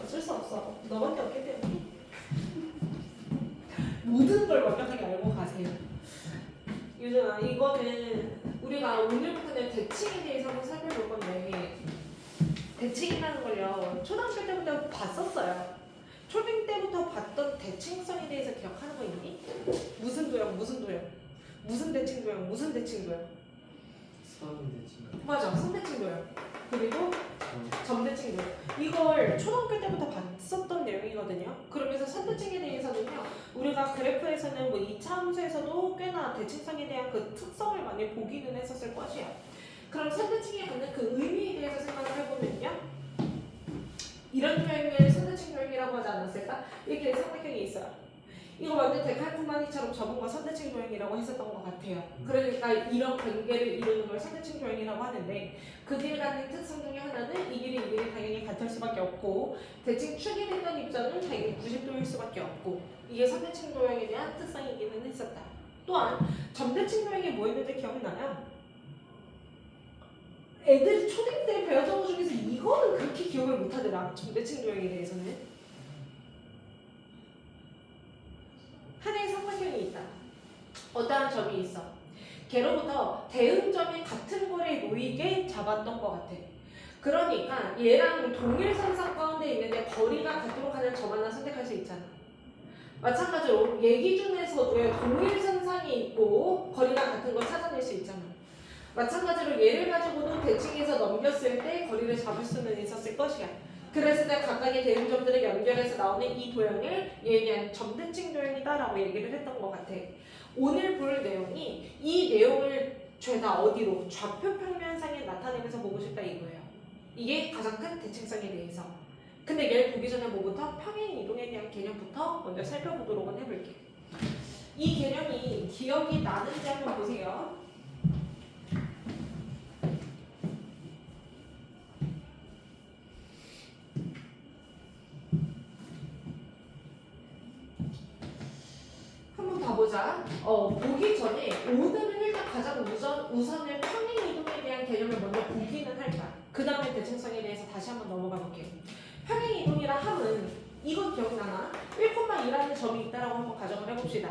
어쩔 수 없어. 너밖에 없기 때문에. 모든 걸 완벽하게 알고 가세요. 유준아, 이거는 우리가 오늘부터는 대칭에 대해서 한번 살펴볼 건데, 대칭이라는 걸요 초등학교 때부터 봤었어요. 초딩 때부터 봤던 대칭성에 대해서 기억하는 거 있니? 무슨 도형, 무슨 도형, 무슨 대칭 도형, 무슨 대칭 도형. 선대칭. 맞아, 선대칭 도형. 그리고 점대칭 도형. 이걸 초등학교 때부터 봤었던 내용이거든요. 그러면서 선대칭에 대해서는요, 우리가 그래프에서는 뭐 2차 함수에서도 꽤나 대칭성에 대한 그 특성을 많이 보기는 했었을 것이야. 그럼 선대칭이 갖는 그 의미에 대해서 생각을 해보면요, 이런 표현을 선대칭 도형이라고 하지 않았을까? 이렇게 삼각형이 있어요. 이거 완전 데칼코마니처럼 전문가 선대칭 도형이라고 했었던 것 같아요. 그러니까 이런 관계를 이루는 걸 선대칭 도형이라고 하는데, 그 길 갖는 특성 중에 하나는 이 길이 당연히 같을 수밖에 없고, 대칭 축이 됐던 입자는 당연히 90도일 수밖에 없고, 이게 선대칭 도형에 대한 특성이기는 했었다. 또한 점대칭 도형이 뭐였는지 기억나요? 애들이 초딩 때 배웠던 것 중에서 이거는 그렇게 기억을 못하더라. 점대칭 도형에 대해서는. 하나의 삼각형이 있다. 어떠한 점이 있어. 걔로부터 대응점이 같은 거리에 놓이게 잡았던 것 같아. 그러니까 얘랑 동일선상 가운데 있는데 거리가 같도록 하는 점 하나 선택할 수 있잖아. 마찬가지로 얘 기준에서도 동일선상이 있고 거리가 같은 걸 찾아낼 수 있잖아. 마찬가지로 얘를 가지고도 대칭해서 넘겼을 때 거리를 잡을 수는 있었을 것이야. 그랬을 때 각각의 대응점들을 연결해서 나오는 이 도형을 얘에 대한 점대칭 도형이다라고 얘기를 했던 것 같아. 오늘 볼 내용이 이 내용을 죄다 어디로? 좌표 평면상에 나타내면서 보고 싶다 이거예요. 이게 가장 큰 대칭성에 대해서. 근데 얘를 보기 전에 뭐부터? 평행 이동에 대한 개념부터 먼저 살펴보도록 해볼게. 이 개념이 기억이 나는지 한번 보세요. 한번 봐보자. 보기 전에 오늘은 일단 가장 우선을 평행 이동에 대한 개념을 먼저 보기는 할까. 그 다음에 대칭성에 대해서 다시 한번 넘어가 볼게요. 평행 이동이라 함은 이건 기억나나? 1,2라는 점이 있다라고 한번 가정을 해봅시다.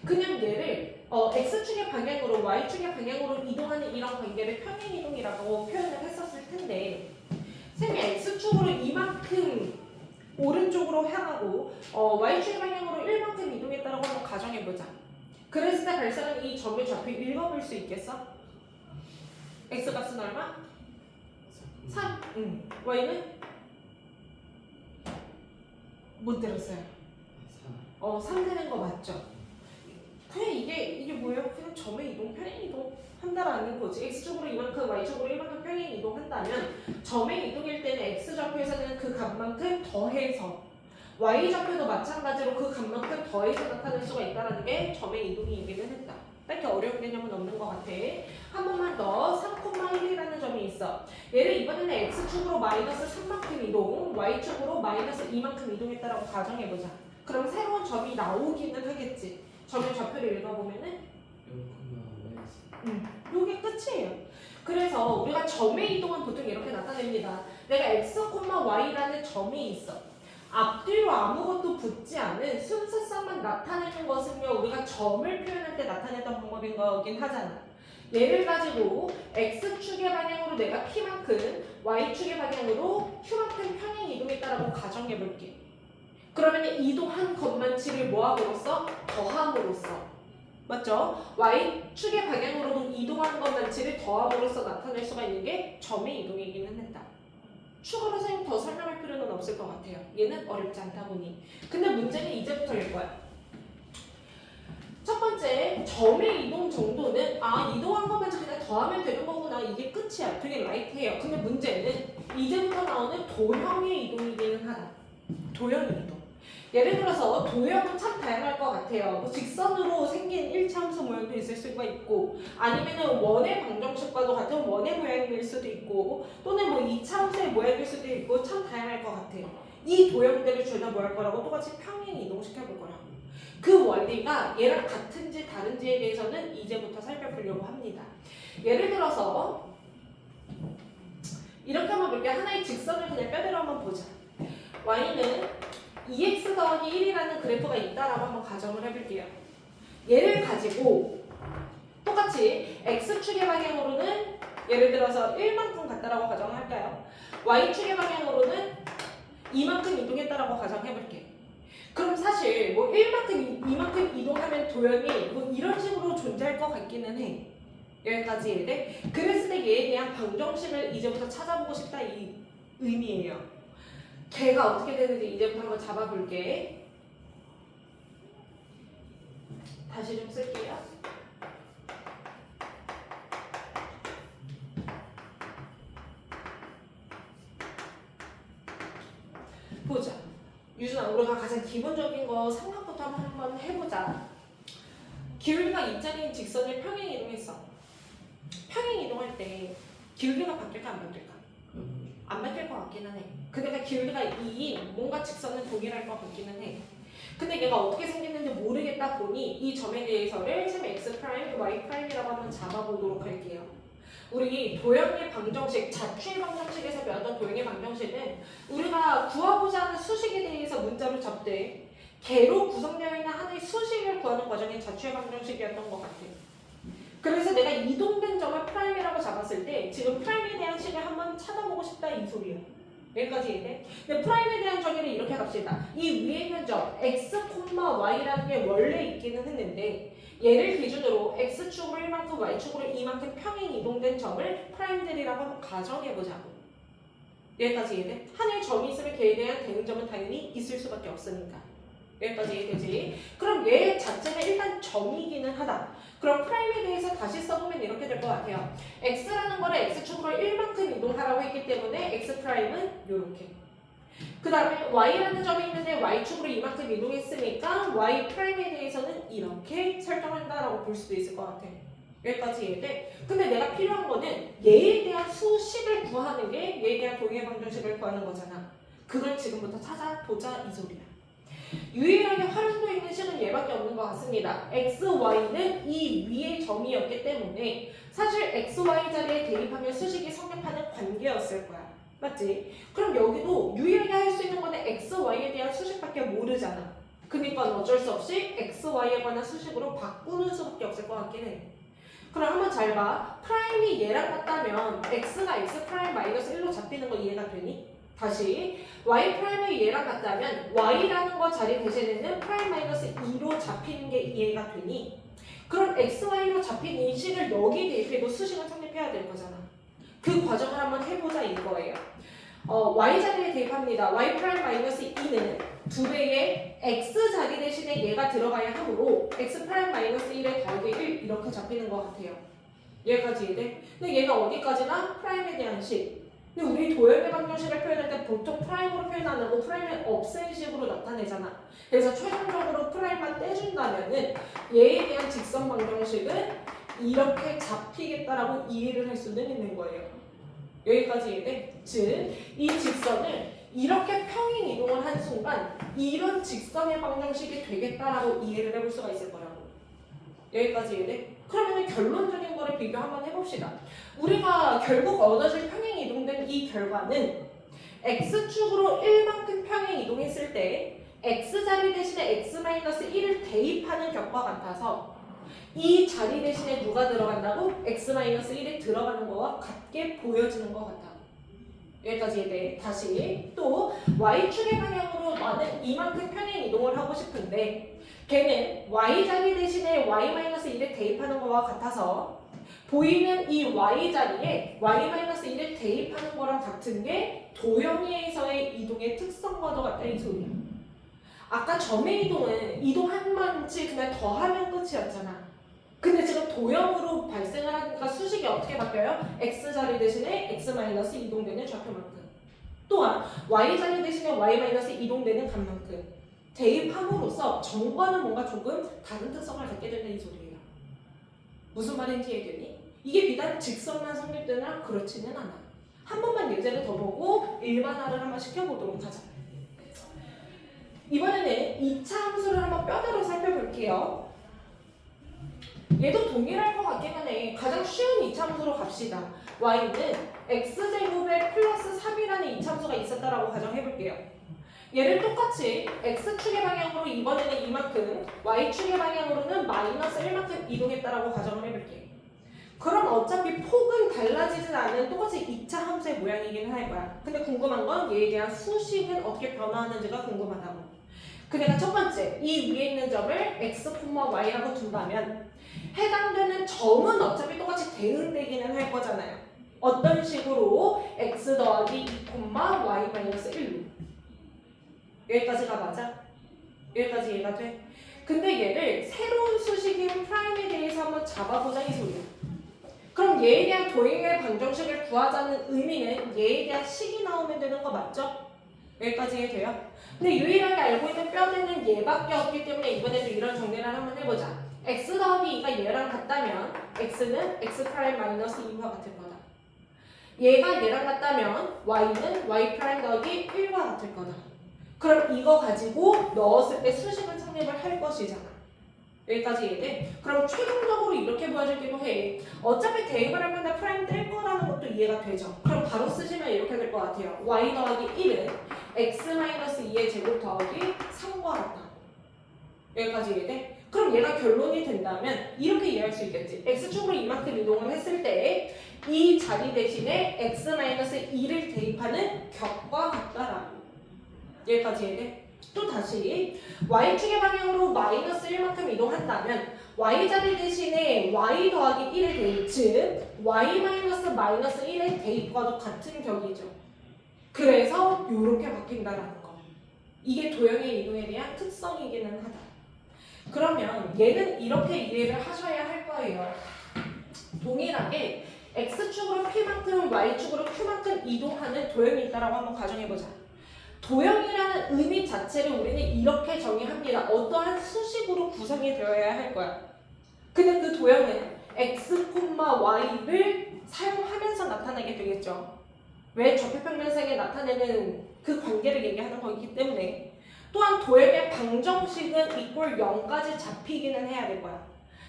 그냥 얘를 x축의 방향으로 y축의 방향으로 이동하는 이런 관계를 평행 이동이라고 표현을 했었을 텐데, 쌤이 x축으로 이만큼 오른쪽으로 향하고 y축의 방향으로 1만큼 이동했다라고 한번 가정해보자. 그랬을 때 발생하는 이 점의 좌표 읽어볼 수 있겠어? x값은 얼마? 3. y는? 못 들었어요. 3 되는 거 맞죠? 그냥 이게 뭐예요? 그냥 점의 이동, 평행 이동 한다라는 거지. x축으로 이만큼, y축으로 1만큼 평행 이동한다면 점의 이동일 때는 x좌표에서는 그 값만큼 더해서, y좌표도 마찬가지로 그 값만큼 더해서 나타낼 수가 있다는 게 점의 이동이기는 했다. 딱히 어려운 개념은 없는 것 같아. 한 번만 더 3,1이라는 점이 있어. 얘를 이번에는 x축으로 마이너스 3만큼 이동, y축으로 마이너스 2만큼 이동했다라고 가정해보자. 그럼 새로운 점이 나오기는 하겠지. 점의 좌표를 읽어보면은 요게 끝이에요. 그래서 우리가 점의 이동은 보통 이렇게 나타냅니다. 내가 x, y라는 점이 있어. 앞뒤로 아무것도 붙지 않은 순서상만 나타내는 것은요, 우리가 점을 표현할 때 나타냈던 방법인 거긴 하잖아. 얘를 가지고 x축의 방향으로 내가 p만큼, y축의 방향으로 q만큼 평행 이동했다라고 가정해볼게. 그러면 이동한 것만치를 뭐함으로써? 더함으로써. 맞죠? y축의 방향으로도 이동한 것만치를 더함으로써 나타낼 수가 있는 게 점의 이동이기는 했다. 추가로 선생님 더 설명할 필요는 없을 것 같아요. 얘는 어렵지 않다 보니. 근데 문제는 이제부터일 거야. 첫 번째, 점의 이동 정도는 이동한 것만 그냥 더하면 되는 거구나. 이게 끝이야. 되게 라이트해요. 근데 문제는 이제부터 나오는 도형의 이동이기는 하다. 도형의 이동. 예를 들어서 도형은 참 다양할 것 같아요. 뭐 직선으로 생긴 일차함수 모양도 있을 수가 있고, 아니면은 원의 방정식과도 같은 원의 모양일 수도 있고, 또는 뭐 2차함수의 모양일 수도 있고, 참 다양할 것 같아요. 이 도형들을 죄다 뭐 할 거라고? 똑같이 평행 이동시켜 볼 거라고. 그 원리가 얘랑 같은지 다른지에 대해서는 이제부터 살펴보려고 합니다. 예를 들어서 이렇게 한번 볼게요. 하나의 직선을 그냥 뼈대로 한번 보자. y는 2x 더하기 1이라는 그래프가 있다라고 한번 가정을 해볼게요. 얘를 가지고 똑같이 x축의 방향으로는 예를 들어서 1만큼 갔다라고 가정을 할까요? y축의 방향으로는 이만큼 이동했다라고 가정해볼게. 그럼 사실 뭐 1만큼, 2만큼 이동하면 도형이 뭐 이런 식으로 존재할 것 같기는 해. 여기까지 이해돼? 그랬을 때 얘에 대한 방정식을 이제부터 찾아보고 싶다 이 의미예요. 걔가 어떻게 되는지 이제부터 한번 잡아볼게. 다시 좀 쓸게요. 보자. 유준아, 우리가 가장 기본적인 거 생각부터 한번 해보자. 기울기가 이자리인 직선을 평행 이동했어. 평행 이동할 때 기울기가 바뀔까 안 바뀔까? 안 바뀔 것 같기는 해. 근데 기울기가 2인 뭔가 직선은 동일할 것 같기는 해. 근데 얘가 어떻게 생겼는지 모르겠다 보니 이 점에 대해서를 x 프라임, y 프라임이라고 한번 잡아보도록 할게요. 우리 도형의 방정식, 자취의 방정식에서 배웠던 도형의 방정식은 우리가 구하고자 하는 수식에 대해서 문자로 잡되 개로 구성되어 있는 하나의 수식을 구하는 과정이 자취의 방정식이었던 것 같아요. 그래서 내가 이동된 점을 프라임이라고 잡았을 때 지금 프라임에 대한 식을 한번 찾아보고 싶다 이 소리야. 여기까지 이해돼? 근데 프라임에 대한 정의를 이렇게 갑시다. 이 위에 있는 점 x, y라는 게 원래 있기는 했는데 얘를 기준으로 x축으로 1만큼, y축으로 2만큼 평행 이동된 점을 프라임들이라고 한번 가정해보자고. 여기까지 이해돼? 하나의 점이 있으면 걔에 대한 대응점은 당연히 있을 수밖에 없으니까. 여기까지 이해되지? 그럼 얘 자체가 일단 점이기는 하다. 그럼 프라임에 대해서 다시 써보면 이렇게 될 것 같아요. x라는 거를 x축으로 1만큼 이동하라고 했기 때문에 x 프라임은 이렇게. 그 다음에 y라는 점이 있는데 y축으로 이만큼 이동했으니까 y 프라임에 대해서는 이렇게 설정한다라고 볼 수도 있을 것 같아. 여기까지 이해돼? 근데 내가 필요한 거는 얘에 대한 수식을 구하는 게 얘에 대한 동의 방정식을 구하는 거잖아. 그걸 지금부터 찾아보자 이 소리야. 유일하게 활용도 있는 식은 얘밖에 없는 것 같습니다. x, y는 이 위의 점이었기 때문에 사실 x, y 자리에 대입하면 수식이 성립하는 관계였을 거야. 맞지? 그럼 여기도 유일하게 할 수 있는 거는 x, y에 대한 수식밖에 모르잖아. 그러니까 어쩔 수 없이 x, y에 관한 수식으로 바꾸는 수밖에 없을 것 같긴 해. 그럼 한번 잘 봐. 프라임이 얘랑 같다면 x가 x 프라임 마이너스 1로 잡히는 거 이해가 되니? 다시 y 프라임이 얘랑 같다면 y라는 거 자리 대신에는 프라임 마이너스 2로 잡히는 게 이해가 되니? 그럼 x, y로 잡힌 이 식을 여기 대입해도 수식은 성립해야 될 거잖아. 그 과정을 한번 해보자 이거예요. y 자리에 대입합니다. y 프라임 마이너스 2는 2배의 x 자리 대신에 얘가 들어가야 하므로 x 프라임 마이너스 1에 더하기 1 이렇게 잡히는 것 같아요. 얘까지 이해돼? 근데 얘가 어디까지나 프라임에 대한 식. 근데 우리 도형의 방정식을 표현할 때 보통 프라임으로 표현 안 하고 프라임을 없앤 식으로 나타내잖아. 그래서 최종적으로 프라임만 떼준다면은 얘에 대한 직선 방정식은 이렇게 잡히겠다라고 이해를 할 수는 있는 거예요. 여기까지 이해돼? 즉, 이 직선을 이렇게 평행 이동을 한 순간 이런 직선의 방정식이 되겠다라고 이해를 해볼 수가 있을 거라고. 여기까지 이해돼? 그러면 결론적인 거를 비교 한번 해봅시다. 우리가 결국 얻어질 평행 이동된 이 결과는 x축으로 1만큼 평행 이동했을 때 x자리 대신에 x-1을 대입하는 격과 같아서 이 자리 대신에 누가 들어간다고? x-1이 들어가는 거와 같게 보여지는 것 같아. 여기까지 이해돼. 다시 또 y축의 방향으로 나는 이만큼 평행 이동을 하고 싶은데 걔는 y자리 대신에 y-1을 대입하는 거와 같아서 보이는 이 y자리에 y-1을 대입하는 거랑 같은 게 도형에서의 이동의 특성과도 같다 이 소리야. 아까 점의 이동은 이동 한 번씩 그냥 더하면 끝이었잖아. 근데 지금 도형으로 발생을 하니까 수식이 어떻게 바뀌어요? x자리 대신에 x- 이동되는 좌표만큼 또한 y자리 대신에 y- 이동되는 값만큼 대입함으로써 점과는 뭔가 조금 다른 특성을 갖게 된다는 이 소리예요. 무슨 말인지 이해되니? 이게 비단 직선만 성립되나? 그렇지는 않아. 한 번만 예제를 더 보고 일반화를 한번 시켜보도록 하자. 이번에는 2차 함수를 한번 뼈대로 살펴볼게요. 얘도 동일할 것 같기는 해. 가장 쉬운 2차 함수로 갑시다. y는 x제곱에 플러스 3이라는 2차 함수가 있었다라고 가정해볼게요. 얘를 똑같이 x축의 방향으로 이번에는 이만큼, y축의 방향으로는 마이너스 1만큼 이동했다라고 가정을 해볼게. 그럼 어차피 폭은 달라지진 않는 똑같이 2차 함수의 모양이긴 할 거야. 근데 궁금한 건 얘에 대한 수식은 어떻게 변화하는지가 궁금하다고. 그러니까 첫 번째, 이 위에 있는 점을 x, y라고 둔다면 해당되는 점은 어차피 똑같이 대응되기는 할 거잖아요. 어떤 식으로 x 더하기 2, y 마이너스 1로. 여기까지가 맞아? 여기까지 이해가 돼? 근데 얘를 새로운 수식인 프라임에 대해서 한번 잡아보자 이 소리야. 그럼 얘에 대한 도형의 방정식을 구하자는 의미는 얘에 대한 식이 나오면 되는 거 맞죠? 여기까지 이해돼요? 근데 유일하게 알고 있는 뼈대는 얘밖에 없기 때문에 이번에도 이런 정리를 한번 해보자. x 더하기 2가 얘랑 같다면 x는 x 프라임 마이너스 2와 같을 거다. 얘가 얘랑 같다면 y는 y 프라임 더하기 1과 같을 거다. 그럼 이거 가지고 넣었을 때 수식은 성립을 할 것이잖아. 여기까지 이해돼? 그럼 최종적으로 이렇게 보여주기도 해. 어차피 대입을 하면 다 프라임 뗄 거라는 것도 이해가 되죠. 그럼 바로 쓰시면 이렇게 될 것 같아요. y 더하기 1은 x-2의 제곱 더하기 3과 같다. 여기까지 이해돼? 그럼 얘가 결론이 된다면 이렇게 이해할 수 있겠지. x축으로 이만큼 이동을 했을 때 이 자리 대신에 x-2를 대입하는 격과 같다라고. 여기까지 이해돼? 또 다시 y축의 방향으로 마이너스 1만큼 이동한다면 y자리 대신에 y 더하기 1의 대입, 즉 y 마이너스 1의 대입과도 같은 격이죠. 그래서 이렇게 바뀐다라는 거. 이게 도형의 이동에 대한 특성이기는 하다. 그러면 얘는 이렇게 이해를 하셔야 할 거예요. 동일하게 x축으로 p만큼 y축으로 q만큼 이동하는 도형이 있다라고 한번 가정해보자. 도형이라는 의미 자체를 우리는 이렇게 정의합니다. 어떠한 수식으로 구성이 되어야 할 거야. 근데 그 도형은 x, y를 사용하면서 나타나게 되겠죠. 왜 좌표평면상에 나타내는 그 관계를 얘기하는 거기 때문에. 또한 도형의 방정식은 이꼴 0까지 잡히기는 해야 될 거야.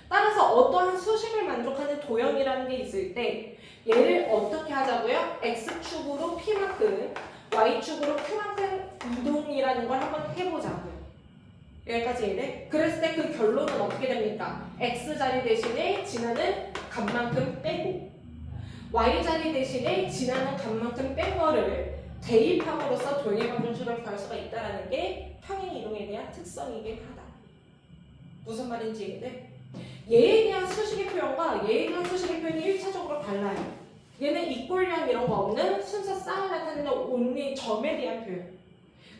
따라서 어떠한 수식을 만족하는 도형이라는 게 있을 때 얘를 어떻게 하자고요? x축으로 p만큼 y축으로 q만큼 이동이라는 걸 한번 해보자고요. 여기까지 이해돼? 그랬을 때 그 결론은 어떻게 됩니까? x자리 대신에 지나는 값만큼 빼고 y자리 대신에 지나는 값만큼 뺀 거를 대입함으로써 도형의 방정식을 구할 수가 있다는 게 평행 이동에 대한 특성이긴 하다. 무슨 말인지 이해돼? 얘에 대한 수식의 표현과 얘에 대한 수식의 표현이 1차적으로 달라요. 얘는 이꼴량 이런 거 없는 순서 쌍을 나타내는 온리 점에 대한 표현.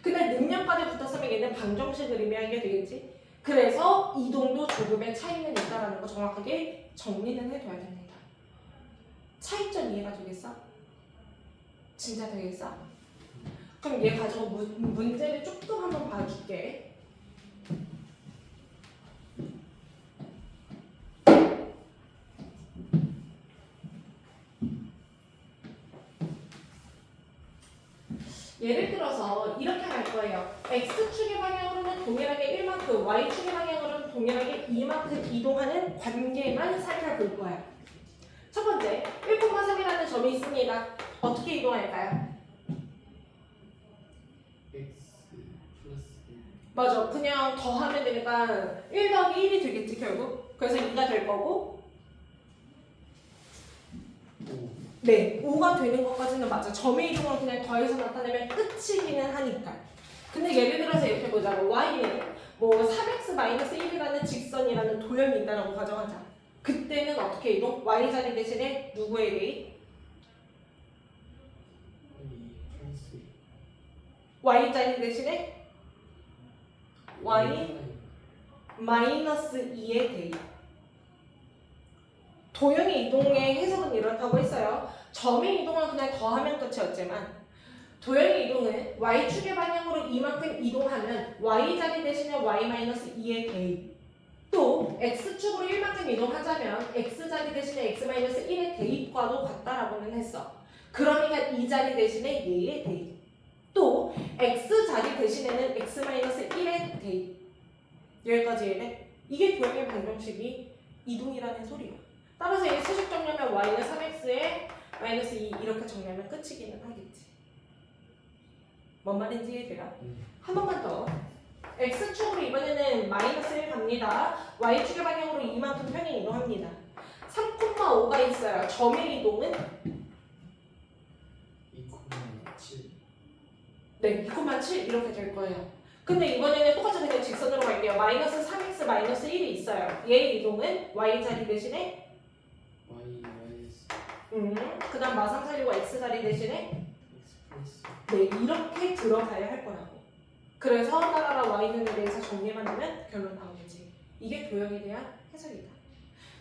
근데 능력까지 붙었으면 얘는 방정식을 의미하게 되겠지. 그래서 이동도 조금의 차이는 있다라는 거 정확하게 정리는 해둬야 됩니다. 차이점 이해가 되겠어? 진짜 되겠어? 그럼 얘 가지고 문제를 조금 한번 봐줄게. 예를 들어서 이렇게 할 거예요. x축의 방향으로는 동일하게 1만큼, y축의 방향으로는 동일하게 2만큼 이동하는 관계만 살펴볼 거야. 첫 번째, 1,3이라는 점이 있습니다. 어떻게 이동할까요? x 플러스 맞아. 그냥 더하면 되니까 1 더하기 1이 되겠지 결국. 그래서 2가 될 거고 5 네, 5가 되는 것까지는 맞아. 점의 이동을 그냥 더해서 나타내면 끝이기는 하니까. 근데 예를 들어서 이렇게 보자고. y는 뭐 3x-1이라는 직선이라는 도형이 있다라고 가정하자. 그때는 어떻게 이동? y자리 대신에 누구의 대입? 플러스 y자리 대신에 y 마이너스 2의 대입. 도형의 이동의 해석은 이렇다고 했어요. 점의 이동은 그냥 더하면 끝이었지만 도형의 이동은 y축의 방향으로 이만큼 이동하면 y자리 대신에 y-2의 대입. 또 x축으로 1만큼 이동하자면 x자리 대신에 x-1의 대입과도 같다라고는 했어. 그러니까 이 자리 대신에 얘의 대입. 또 x자리 대신에는 x-1의 대입. 여기까지 이해돼? 이게 도형의 방정식이 이동이라는 소리야. 따라서 이 수식 정리하면 y는 3x에 마이너스 2 이렇게 정리하면 끝이기는 하겠지. 뭔 말인지 이해돼요? 네. 한 번만 더. x축으로 이번에는 마이너스 1 갑니다. y축의 방향으로 이만큼 평행 이동합니다. 3,5가 있어요. 점의 이동은 2,7. 네, 2,7 이렇게 될 거예요. 근데 이번에는 똑같이 그냥 직선으로 갈게요. 마이너스 3x 마이너스 1이 있어요. 얘의 이동은 y 자리 대신에 Y 마이너스 그 다음 마상 살리고 x 자리 대신에 X 플러스 네, 이렇게 들어가야 할 거라고. 그래서 따라라 y는에 대해서 정리만 하면 결론 나오겠지. 이게 도형에 대한 해석이다.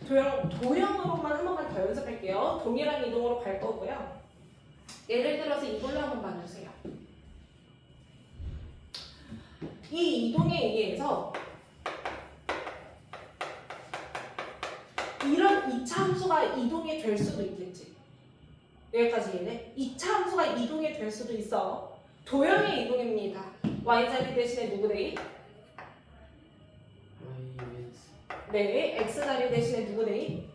도형으로만 한 번만 더 연습할게요. 동일한 이동으로 갈 거고요. 예를 들어서 이걸로 한번 봐주세요. 이 이동에 의해서 이런 2차 함수가 이동이 될 수도 있겠지. 여기까지 이해돼? 2차 함수가 이동이 될 수도 있어. 도형의 이동입니다. y자리 대신에 누구 대입? Y 마이너스 네, x자리 대신에 누구 대입?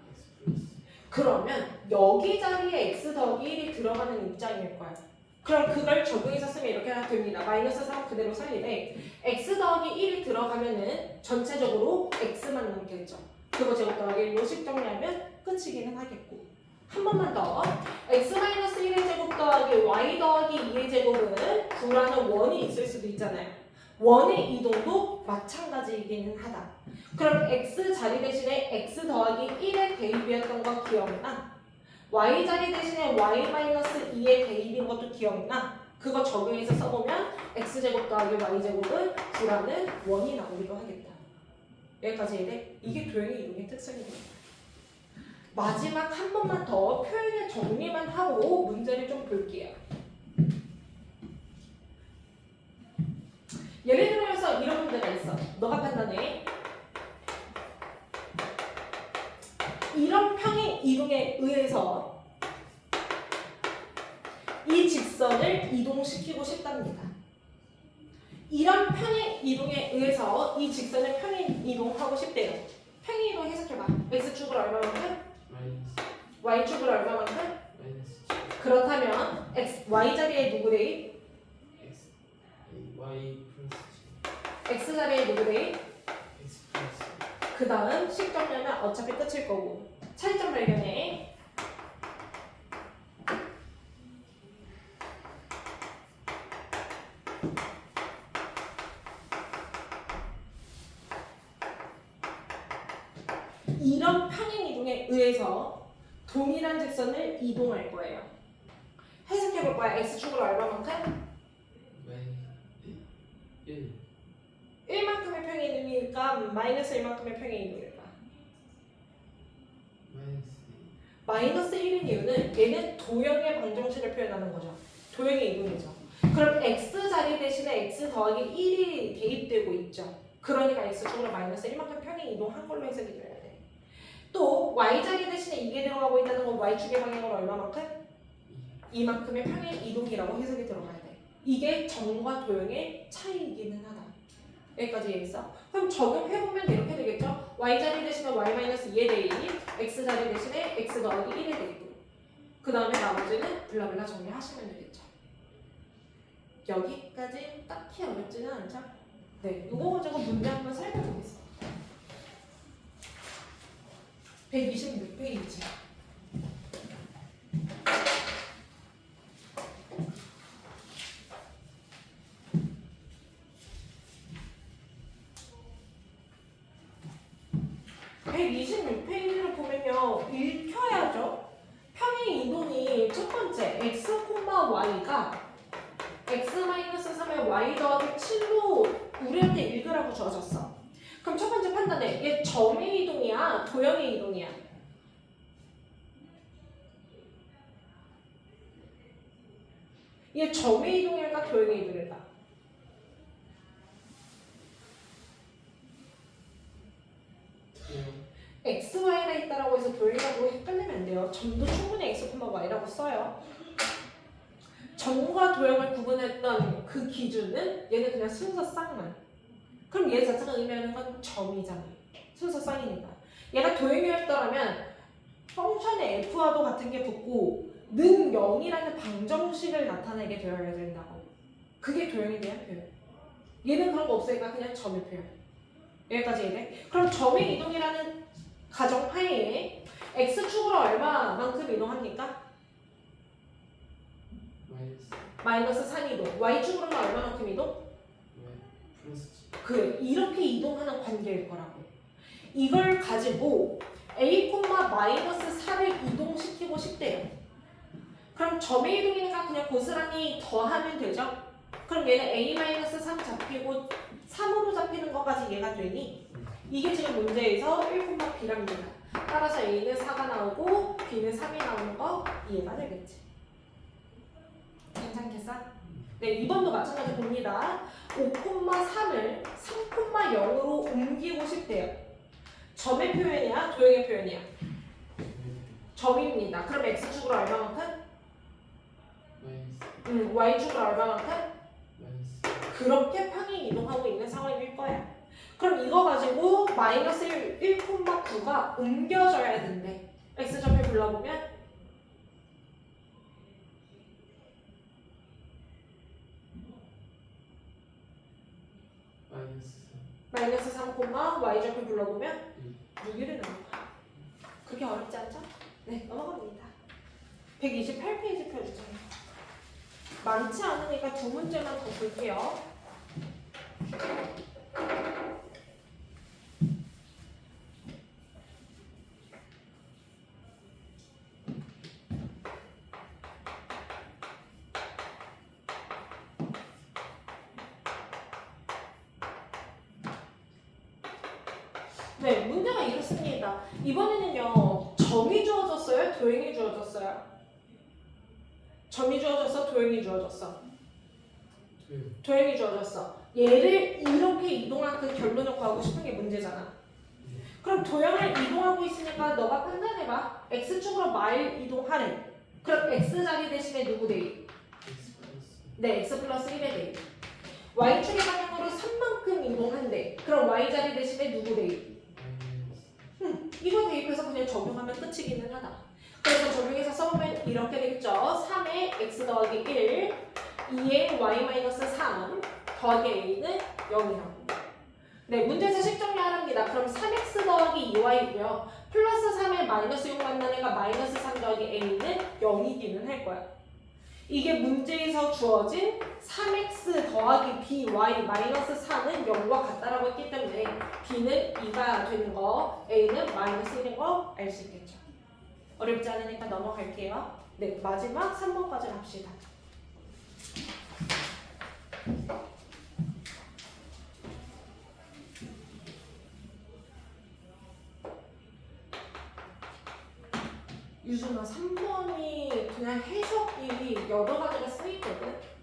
X 플러스 그러면 여기 자리에 x 더하기 1이 들어가는 입장일 거야. 그럼 그걸 적용해서 쓰면 이렇게 하면 됩니다. 마이너스 3 그대로 살리되 x 더하기 1이 들어가면은 전체적으로 x만 남겠죠. 그거 제곱 더하기 1로 정리하면 끝이기는 하겠고. 한 번만 더. x-1의 제곱 더하기 y 더하기 2의 제곱은 9라는 원이 있을 수도 있잖아요. 원의 이동도 마찬가지이기는 하다. 그럼 x 자리 대신에 x 더하기 1의 대입이었던 거 기억나? y 자리 대신에 y-2의 대입인 것도 기억나? 그거 적용해서 써보면 x제곱 더하기 y제곱은 9라는 원이 나오기도 하겠다. 여기까지 이해돼? 이게 도형의 이동의 특성입니다. 마지막 한 번만 더 표현의 정리만 하고 문제를 좀 볼게요. 예를 들어서 이런 문제가 있어. 너가 판단해. 이런 평행 이동에 의해서 이 직선을 이동시키고 싶답니다. 이런 평행 이동에 의해서 이 직선을 평행 이동하고 싶대요. 평행 이동 해석해봐. x축을 얼마만큼? 마이너스 y축을 얼마만큼? 마이너스 그렇다면 y 자리에 누구 대입? X Y 플러스 x 자리에 누구 대입? X 플러스 그 다음 식 정리하면 어차피 끝일 거고. 차이점 발견해. 이런 평행 이동에 의해서 동일한 직선을 이동할 거예요. 해석해 볼 거야. x축으로 얼마만큼? 마이너스 1 1만큼의 평행 이동일까? 마이너스 1만큼의 평행 이동일까? 마이너스 마이너스 1인 이유는 얘는 도형의 방정식을 표현하는 거죠. 도형의 이동이죠. 그럼 x 자리 대신에 x 더하기 1이 대입되고 있죠. 그러니까 x축으로 마이너스 1만큼 평행 이동한 걸로 해석이 돼야 돼. 또 y 자리 대신에 이게 들어가고 있다는 건 y축의 방향으로 얼마만큼? 2만큼의 평행 이동이라고 해석이 들어가야 돼. 이게 정과 도형의 차이이기는 하다. 여기까지 이해했어? 그럼 적용해보면 이렇게 되겠죠? y자리 대신에 y-2의 대입, x자리 대신에 x 더하기 1의 대입. 그 다음에 나머지는 블라블라 정리하시면 되겠죠. 여기까지 딱히 어렵지는 않죠? 네, 이거 가지고 문제 한번 살펴보겠습니다. 126페이지. 페이지를 보면요, 읽혀야죠. 평행 이동이 첫 번째 x, y가 x-3의 y 더하기 7로 우리한테 읽으라고 주어졌어. 그럼 첫 번째 판단해. 얘 점의 이동이야? 도형의 이동이야? 얘 점의 이동일까? 도형의 이동일까? xy가 있다라고 해서 도형이라고 헷갈리면 안 돼요. 점도 충분히 x, y라고 써요. 점과 도형을 구분했던 그 기준은 얘는 그냥 순서 쌍만. 그럼 얘 자체가 의미하는 건 점이잖아. 순서 쌍이니까. 얘가 도형이었더라면 펑션의 f와도 같은 게 붙고 는 0이라는 방정식을 나타내게 되어야 된다고. 그게 도형에 대한 표현. 얘는 그런 거 없으니까 그냥 점의 표현. 여기까지 이해? 그럼 점의 이동이라는 가정하에 x축으로 얼마만큼 이동합니까? 마이너스 3 이동. y축으로는 얼마만큼 이동? 플러스 그래, 이렇게 이동하는 관계일 거라고. 이걸 가지고 a, 마이너스 4를 이동시키고 싶대요. 그럼 점의 이동이니까 그냥 고스란히 더하면 되죠? 그럼 얘는 a-3 잡히고 3으로 잡히는 것까지 얘가 되니 이게 지금 문제에서 1,b랍니다. 따라서 a는 4가 나오고 b는 3이 나오는 거 이해가 되겠지. 괜찮겠어? 네, 2번도 마찬가지 봅니다. 5,3을 3,0으로 옮기고 싶대요. 점의 표현이야? 도형의 표현이야? 점입니다. 그럼 x축으로 얼마만큼? y축으로 얼마만큼? 그렇게 평행 이동하고 있는 상황일 거야. 그럼 이거 가지고 마이너스 1,9가 옮겨져야 된대. x좌표 불러보면 마이너스 3, y좌표 불러보면 6이 나온 거야. 그렇게 어렵지 않죠? 네, 넘어갑니다. 128페이지 펴주세요. 많지 않으니까 두 문제만 더 볼게요. 네, 문제가 이렇습니다. 이번에는요, 점이 주어졌어요? 도형이 주어졌어요? 점이 주어졌어? 도형이 주어졌어? 도형이 주어졌어. 얘를 이렇게 이동한 그 결론을 구하고 싶은 게 문제잖아. 그럼 도형을 이동하고 있으니까 너가 판단해봐. x축으로 마일 이동하래. 그럼 x자리 대신에 누구 대입? 네, x 플러스 1의 대입. y축의 방향으로 3만큼 이동한대. 그럼 y자리 대신에 누구 대입? 이거 대입해서 그냥 적용하면 끝이기는 하다. 그래서 적용해서 써보면 이렇게 되겠죠. 3의 x 더하기 1, 2의 y-3 더하기 a는 0이라고. 네, 문제에서 식정리하랍니다. 그럼 3x 더하기 2y고요. 플러스 3에 마이너스 6 만나니까 마이너스 3 더하기 a는 0이기는 할 거야. 이게 문제에서 주어진 3x 더하기 by 마이너스 4는 0과 같다라고 했기 때문에 b는 2가 되는 거, a는 마이너스 1인 거 알 수 있겠죠. 어렵지 않으니까 넘어갈게요. 네, 마지막 3번까지 합시다. 유준아, 3번이 그냥 해석이 여러 가지가 쓰이거든.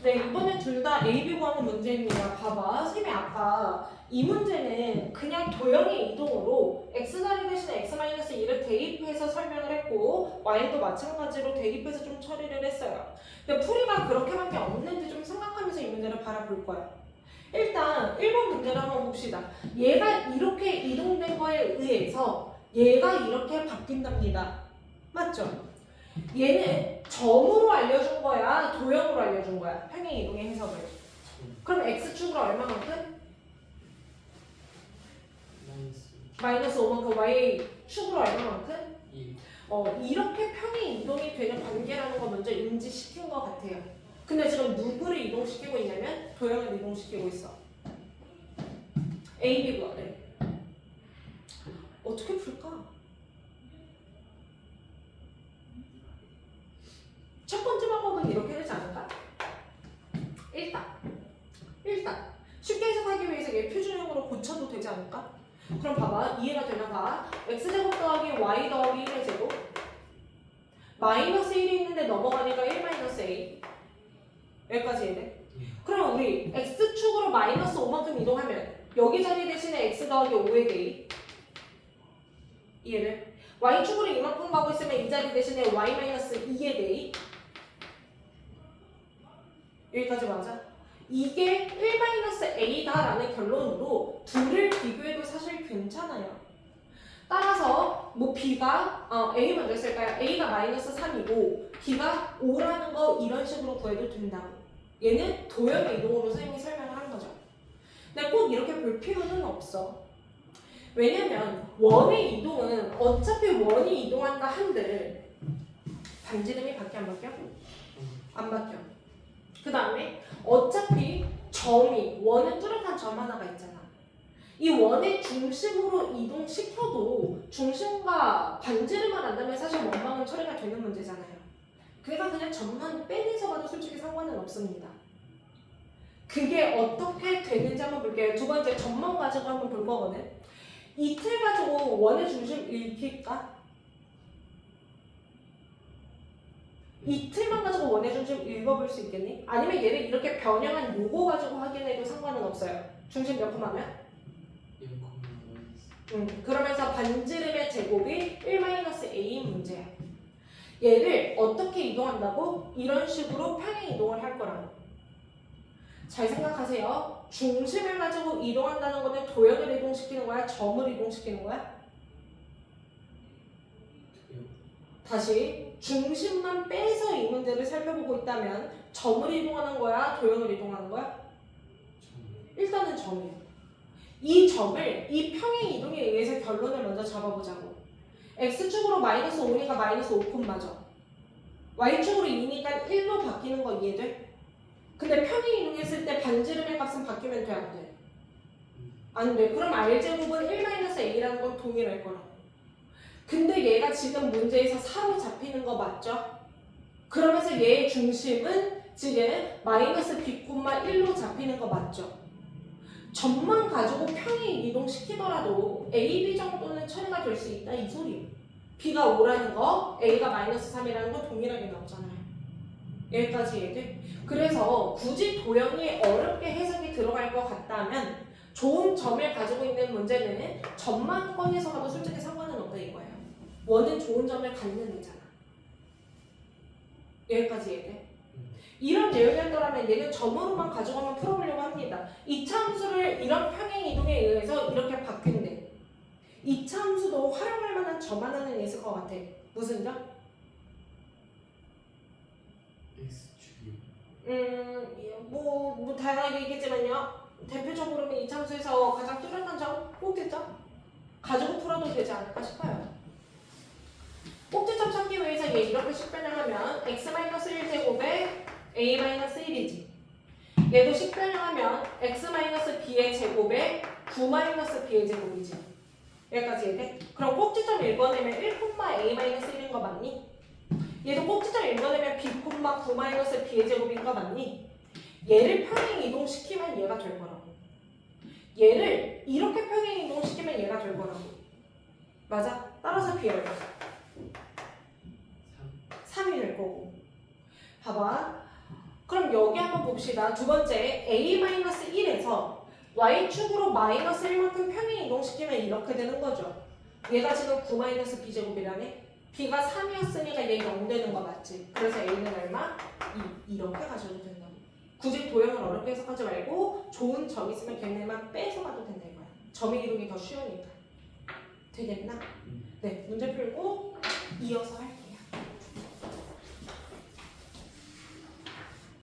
네, 이번에 둘 다 A, B 구하는 문제입니다. 봐봐. 쌤이 아까 이 문제는 그냥 도형의 이동으로 x자리 대신에 x-1을 대입해서 설명을 했고 y도 마찬가지로 대입해서 좀 처리를 했어요. 근데 풀이가 그렇게밖에 없는지 좀 생각하면서 이 문제를 바라볼 거야. 일단 1번 문제를 한번 봅시다. 얘가 이렇게 이동된 거에 의해서 얘가 이렇게 바뀐답니다. 맞죠? 얘는 점으로 알려준 거야? 도형으로 알려준 거야? 평행 이동의 해석을. 그럼 x축으로 얼마만큼? 마이너스 5만큼. y축으로 얼마만큼? 이렇게 평행 이동이 되는 관계라는 거 먼저 인지시킨 것 같아요. 근데 지금 누구를 이동시키고 있냐면 도형을 이동시키고 있어. A, B 구하래. 어떻게 풀까? 첫 번째 방법은 이렇게 되지 않을까? 일단 쉽게 해석하기 위해서 얘 표준형으로 고쳐도 되지 않을까? 그럼 봐봐, 이해가 되나 봐. x제곱 더하기 y 더하기 1의 제곱 마이너스 1이 있는데 넘어가니까 1 마이너스 A. 여기까지 이해돼? 그럼 우리 x축으로 마이너스 5만큼 이동하면 여기 자리 대신에 x 더하기 5의 A. 이해돼? y축으로 이만큼 가고 있으면 이 자리 대신에 y 마이너스 2의 A. 여기까지 맞아? 이게 1 마이너스 A다라는 결론으로 둘을 비교해도 사실 괜찮아요. 따라서 뭐 B가 A 먼저 쓸까요? A가 마이너스 3이고 B가 5라는 거 이런 식으로 구해도 된다고. 얘는 도형의 이동으로 선생님이 설명을 한 거죠. 근데 꼭 이렇게 볼 필요는 없어. 왜냐면 원의 이동은 어차피 원이 이동한다 한들 반지름이 바뀌어 안 바뀌어? 안 바뀌어. 그 다음에 어차피 점이 원은 뚜렷한 점 하나가 있잖아. 이 원의 중심으로 이동시켜도 중심과 반지름을 안다면 사실 원방은 처리가 되는 문제잖아요. 그러니까 그냥 점만 빼내서 봐도 솔직히 상관은 없습니다. 그게 어떻게 되는지 한번 볼게요. 두 번째 점만 가지고 한번 볼 거거든. 이 틀 가지고 원의 중심 읽힐까? 이 틀만 가지고 원의 중심 읽어볼 수 있겠니? 아니면 얘를 이렇게 변형한 요거 가지고 확인해도 상관은 없어요. 중심 몇 콤마면? 0,1. 그러면서 반지름의 제곱이 1-A인 문제야. 얘를 어떻게 이동한다고? 이런 식으로 평행 이동을 할 거라고. 잘 생각하세요. 중심을 가지고 이동한다는 거는 도형을 이동시키는 거야? 점을 이동시키는 거야? 다시 중심만 빼서 이 문제를 살펴보고 있다면 점을 이동하는 거야? 도형을 이동하는 거야? 일단은 점이에요. 이 점을 이 평행 이동에 의해서 결론을 먼저 잡아보자고. x축으로 마이너스 5니까 마이너스 5콤마죠. y축으로 2니까 1로 바뀌는 거 이해돼? 근데 평행 이동했을 때 반지름의 값은 바뀌면 돼, 안 돼? 안 돼. 그럼 r제곱은 1-A라는 건 동일할 거라고. 근데 얘가 지금 문제에서 4로 잡히는 거 맞죠? 그러면서 얘의 중심은 지금 마이너스 b, 1로 잡히는 거 맞죠? 점만 가지고 평행 이동시키더라도 A, B 정도는 처리가 될 수 있다 이 소리예요. B가 5라는 거, A가 마이너스 3이라는 거 동일하게 나오잖아요. 여기까지 얘들. 그래서 굳이 도형이 어렵게 해석이 들어갈 것 같다면 좋은 점을 가지고 있는 문제는 점만 꺼내서 가도 솔직히 상관은 없다 이거예요. 원은 좋은 점을 갖는 애잖아. 여기까지 얘들. 이런 내용이었더라면 얘는 점으로만 가져가면 풀어보려고 합니다. 이차 함수를 이런 평행 이동에 의해서 이렇게 바뀐대. 이차 함수도 활용할 만한 점 하나는 있을 것 같아. 무슨 점? X축이요. 뭐 다양하게 얘기했지만요. 대표적으로는 이차 함수에서 가장 뚜렷한 점, 꼭지점? 가지고 풀어도 되지 않을까 싶어요. 꼭지점 찾기 위해서 얘 이렇게 식변형하면 x-1제곱에 a-1이지. 얘도 식변형하면 x-b의 제곱에 9-b의 제곱이지. 여기까지 이해돼? 그럼 꼭지점 읽어내면 1,a-1인 거 맞니? 얘도 꼭지점 읽어내면 b, 9-b의 제곱인 거 맞니? 얘를 평행 이동시키면 얘가 될 거라고. 얘를 이렇게 평행 이동시키면 얘가 될 거라고. 맞아? 따라서 b열 3이 될 거고. 봐봐. 그럼 여기 한번 봅시다. 두 번째 a-1에서 y축으로 마이너스 1만큼 평행 이동시키면 이렇게 되는 거죠. 얘가 지금 9-b제곱이라네. b가 3이었으니까 얘 0 되는 거 맞지? 그래서 a는 얼마? 2. 이렇게 가셔도 된다고. 굳이 도형을 어렵게 해석하지 말고 좋은 점 있으면 걔네만 빼서 가도 된다 이거야. 점의 이동이 더 쉬우니까. 되겠나? 네, 문제 풀고 이어서 할게요.